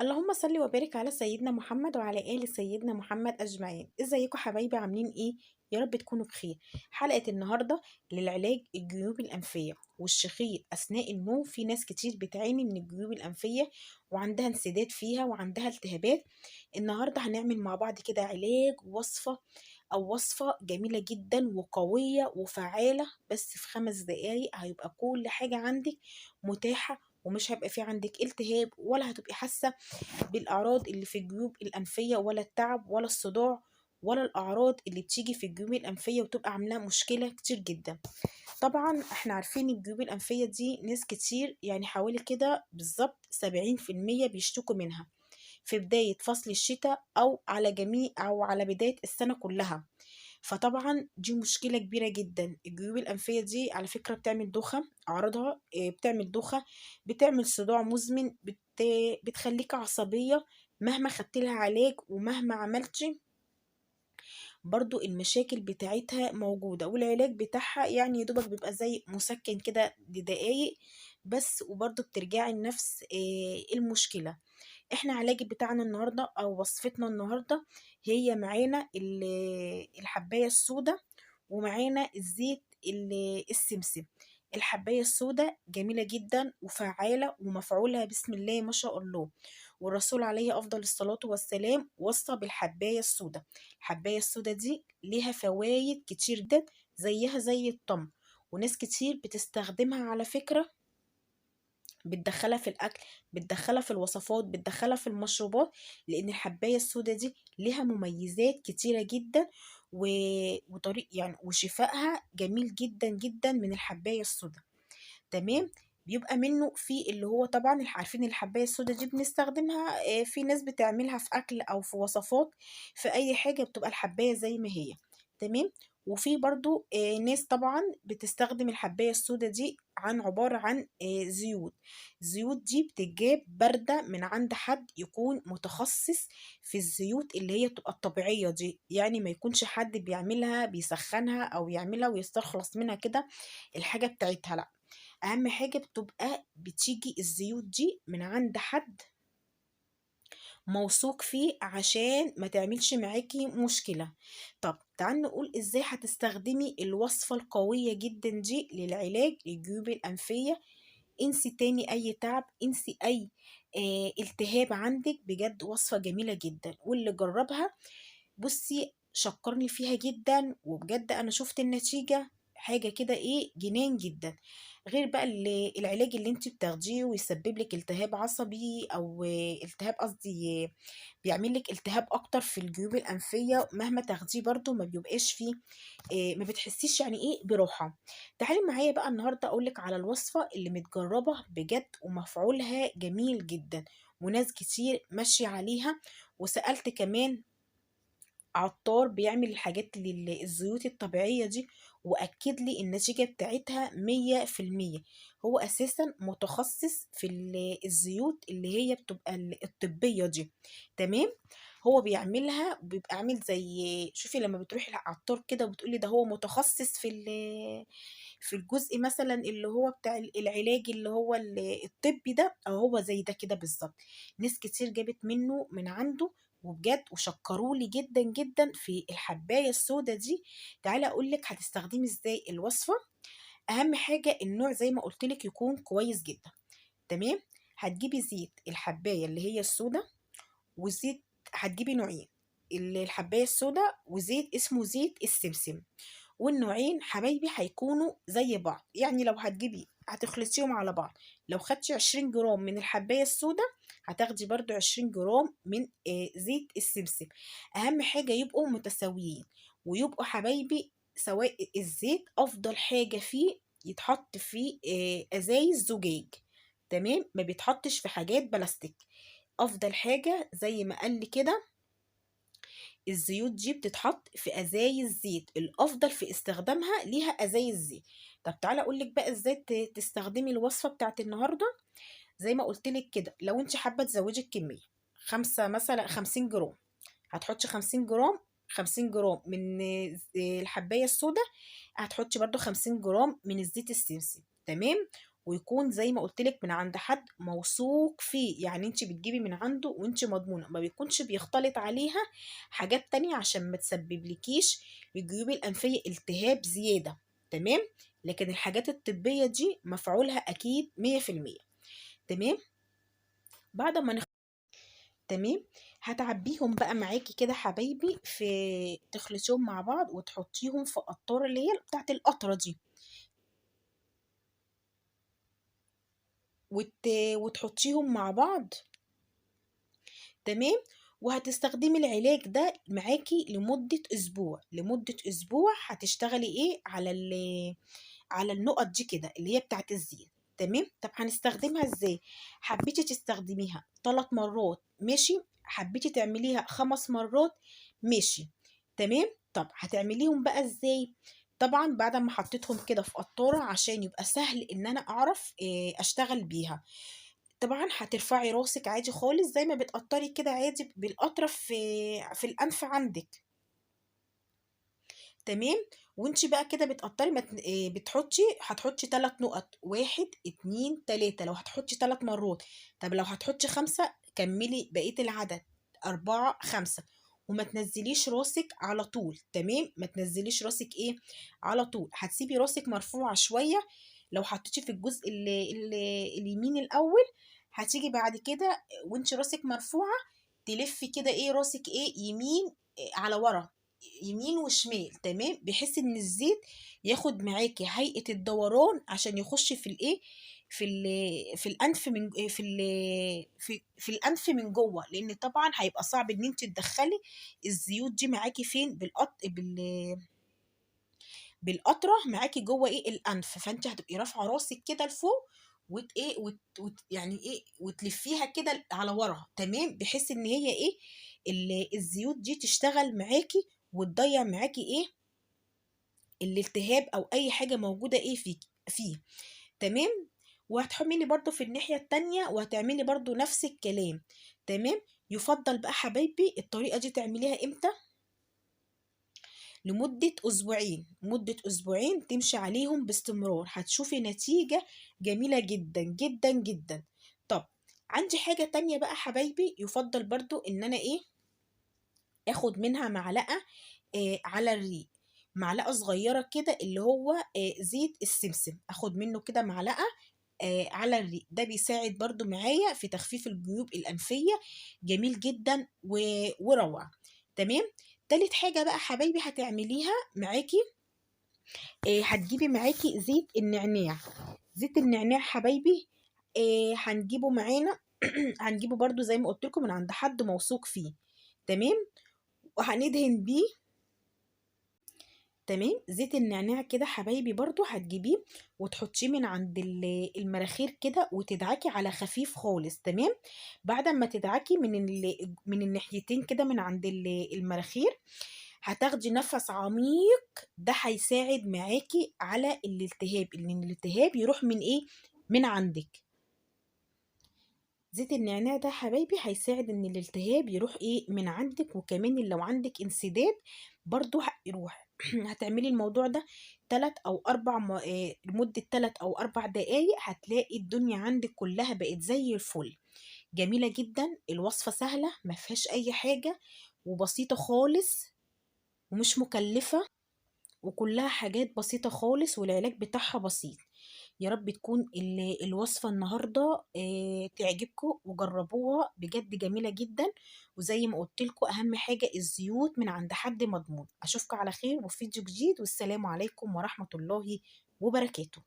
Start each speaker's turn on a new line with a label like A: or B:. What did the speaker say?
A: اللهم صل وبارك على سيدنا محمد وعلى آل سيدنا محمد أجمعين. ازيكم حبايبي؟ عاملين ايه؟ يا رب تكونوا بخير. حلقة النهاردة للعلاج الجيوب الأنفية والشخير أثناء النوم. في ناس كتير بتعاني من الجيوب الأنفية وعندها انسداد فيها وعندها التهابات. النهاردة هنعمل مع بعض كده علاج وصفة جميلة جدا وقوية وفعالة، بس في 5 دقايق هيبقى كل حاجة عندك متاحة، ومش هيبقى في عندك التهاب ولا هتبقي حاسة بالأعراض اللي في الجيوب الأنفية، ولا التعب ولا الصداع ولا الأعراض اللي بتيجي في الجيوب الأنفية وتبقى عاملة مشكلة كتير جدا. طبعا احنا عارفين الجيوب الأنفية دي ناس كتير، يعني حوالي كده بالظبط 70% بيشتكوا منها في بداية فصل الشتاء أو على جميع أو على بداية السنة كلها. فطبعا دي مشكلة كبيرة جدا. الجيوب الأنفية دي على فكرة بتعمل دوخة، أعراضها بتعمل دوخة، بتعمل صداع مزمن، بتخليك عصبية مهما خدت لها علاج ومهما عملتي. برضو المشاكل بتاعتها موجودة والعلاج بتاعها يعني يدوبك بيبقى زي مسكن كده لدقايق بس، وبرضو بترجعي لنفس المشكلة. احنا علاج بتاعنا النهاردة او وصفتنا النهاردة هي معانا الحباية السوداء، ومعانا الزيت السمسم. الحباية السوداء جميلة جدا وفعالة ومفعولها بسم الله ما شاء الله، والرسول عليه أفضل الصلاة والسلام وصى بالحباية السوداء. الحباية السوداء دي ليها فوايد كتير جدا زيها زي التمر، وناس كتير بتستخدمها على فكرة، بتدخلها في الاكل، بتدخلها في الوصفات، بتدخلها في المشروبات، لان الحبايه السوداء دي ليها مميزات كتيره جدا و... وطريق يعني وشفائها جميل جدا جدا من الحبايه السوداء. تمام. بيبقى منه في اللي هو طبعا عارفين الحبايه السوداء دي بنستخدمها، في ناس بتعملها في اكل او في وصفات، في اي حاجه بتبقى الحبايه زي ما هي. تمام. وفي برضو ناس طبعا بتستخدم الحبايه السوداء دي عباره عن زيوت. الزيوت دي بتجاب بارده من عند حد يكون متخصص في الزيوت اللي هي تبقى الطبيعيه دي، يعني ما يكونش حد بيعملها بيسخنها او يعملها ويستخلص منها كده الحاجه بتاعتها، لا. اهم حاجة بتبقى بتيجي الزيوت دي من عند حد موثوق فيه عشان ما تعملش معاكي مشكلة. طب تعال نقول ازاي هتستخدمي الوصفة القوية جدا دي للعلاج الجيوب الأنفية. انسي تاني اي تعب، انسي اي التهاب عندك. بجد وصفة جميلة جدا، واللي جربها بصي شكرني فيها جدا، وبجد انا شفت النتيجة حاجة كده ايه جنان جدا. غير بقى العلاج اللي انت بتاخديه ويسبب لك التهاب عصبي او التهاب قصدي بيعمل لك التهاب اكتر في الجيوب الانفيه، مهما تاخديه برضو ما بيبقاش فيه ما بتحسيش يعني ايه براحه. تعالي معايا بقى النهارده اقول لك على الوصفه اللي متجربه بجد ومفعولها جميل جدا، وناس كتير ماشيه عليها. وسالت كمان عطار بيعمل الحاجات الزيوت الطبيعية دي، وأكد لي النتيجة بتاعتها 100%. هو أساسا متخصص في الزيوت اللي هي بتبقى الطبية دي. تمام. هو بيعملها بيبقى عامل زي شوفي لما بتروحي للعطار كده وبتقولي ده هو متخصص في الجزء مثلا اللي هو بتاع العلاج اللي هو الطبي ده، أو هو زي ده كده بالظبط. ناس كتير جابت منه من عنده وبجد وشكروا لي جدا جدا في الحبايه السوداء دي. تعالى اقول لك هتستخدمي ازاي الوصفه. اهم حاجه النوع زي ما قلت لك يكون كويس جدا. تمام. هتجيبي زيت الحبايه اللي هي السوداء، وزيت هتجيبي نوعين، الحبايه السوداء وزيت اسمه زيت السمسم. والنوعين حبايبي هيكونوا زي بعض، يعني لو هتجيبي هتخلطيهم على بعض. لو خدتي 20 جرام من الحباية السوداء هتاخدي برضو 20 جرام من زيت السمسم. اهم حاجة يبقوا متساويين، ويبقوا حبايبي سواء الزيت افضل حاجة فيه يتحط فيه ازايز زجاج. تمام، ما بيتحطش في حاجات بلاستيك. افضل حاجة زي ما قال لي كده الزيوت دي بتتحط في ازايز زيت، الافضل في استخدامها ليها ازايز زيت. طب تعالى اقول لك بقى ازاي تستخدمي الوصفه بتاعت النهارده. زي ما قلت لك كده، لو انت حابه تزودي الكميه خمسة مثلا 50 جرام، هتحطي 50 جرام. 50 جرام من الحبايه السوداء، هتحطي برضو 50 جرام من الزيت السمسم. تمام. ويكون زي ما قلت لك من عند حد موثوق فيه، يعني انت بتجيبي من عنده وانت مضمونه، ما بيكونش بيختلط عليها حاجات تانية عشان ما تسببلكيش الجيوب الانفيه التهاب زياده. تمام. لكن الحاجات الطبيه دي مفعولها اكيد 100%. تمام. بعد ما تمام. هتعبيهم بقى معاكي كده حبايبي، تخلطيهم مع بعض وتحطيهم في قطاره اللي هي بتاعت القطره دي، وتحطيهم مع بعض. تمام. وهتستخدمي العلاج ده معاكي لمدة أسبوع. لمدة أسبوع هتشتغلي إيه على النقط دي كده اللي هي بتاعت الزيت. تمام. طب هنستخدمها إزاي؟ حبيتي تستخدميها 3 مرات ماشي، حبيتي تعمليها 5 مرات ماشي. تمام. طب هتعمليهم بقى إزاي؟ طبعا بعد ما حطيتهم كده في قطارة عشان يبقى سهل ان انا اعرف اشتغل بيها. طبعا هترفعي راسك عادي خالص زي ما بتقطري كده عادي بالقطرة في الأنف عندك. تمام. وانتي بقى كده بتقطري هتحطي 3 نقط، 1 2 3 لو هتحطي 3 مرات. طب لو هتحطي 5 كملي بقية العدد، 4 5. وما تنزليش راسك على طول. تمام. ما تنزليش راسك ايه على طول، هتسيبي راسك مرفوعة شوية. لو حطيتي في الجزء اليمين الأول، هتيجي بعد كده وانتي راسك مرفوعة تلفي كده ايه راسك ايه يمين، على ورا، يمين وشمال. تمام. بحيث ان الزيت ياخد معاكي هيئة الدوران عشان يخش في الايه في الانف من في الانف من جوه، لان طبعا هيبقى صعب ان انت تدخلي الزيوت دي معاكي فين بالقطره معاكي جوه ايه الانف. فانت هتبقي رافعه راسك كده لفوق يعني ايه وتلفيها كده على ورا. تمام. بحيث ان هي ايه الزيوت دي تشتغل معاكي وتضيع معاكي ايه الالتهاب او اي حاجه موجوده ايه فيه. تمام. وهتحملي برضو في الناحيه التانية وهتعملي برضو نفس الكلام. تمام. يفضل بقى حبايبي الطريقه دي تعمليها امتى؟ لمدة أسبوعين. مدة أسبوعين تمشي عليهم باستمرار، هتشوفي نتيجة جميلة جدا جدا جدا. طب عندي حاجة تانية بقى حبايبي، يفضل برضو إن أنا إيه اخد منها معلقة على الريق، معلقة صغيرة كده اللي هو زيت السمسم، اخد منه كده معلقة على الريق. ده بيساعد برضو معايا في تخفيف الجيوب الأنفية، جميل جدا وروعة. تمام. تالت حاجة بقى حبايبي هتعمليها معاكي، هتجيبي معاكي زيت النعناع. زيت النعناع حبايبي هنجيبه معانا هنجيبه برضو زي ما قلت لكم من عند حد موثوق فيه. تمام. وهندهن بيه. تمام. زيت النعناع كده حبايبي برضو هتجيبيه وتحطيه من عند المراخير كده وتدعكي على خفيف خالص. تمام. بعد ما تدعكي من الناحيتين كده من عند المراخير، هتاخدي نفس عميق. ده هيساعد معاكي على الالتهاب، ان الالتهاب يروح من ايه من عندك. زيت النعناع ده حبايبي هيساعد ان الالتهاب يروح ايه من عندك، وكمان لو عندك انسداد برضو هيروح. هتعملي الموضوع ده 3 أو 4 لمدة 3 أو 4 دقايق، هتلاقي الدنيا عندك كلها بقت زي الفل. جميلة جدا. الوصفة سهلة ما فيهاش أي حاجة، وبسيطة خالص، ومش مكلفة، وكلها حاجات بسيطة خالص، والعلاج بتاعها بسيط. يا رب تكون الوصفة النهاردة تعجبكم وجربوها بجد، جميلة جدا. وزي ما قلت لكم أهم حاجة الزيوت من عند حد مضمون. أشوفكم على خير وفي فيديو جديد، والسلام عليكم ورحمة الله وبركاته.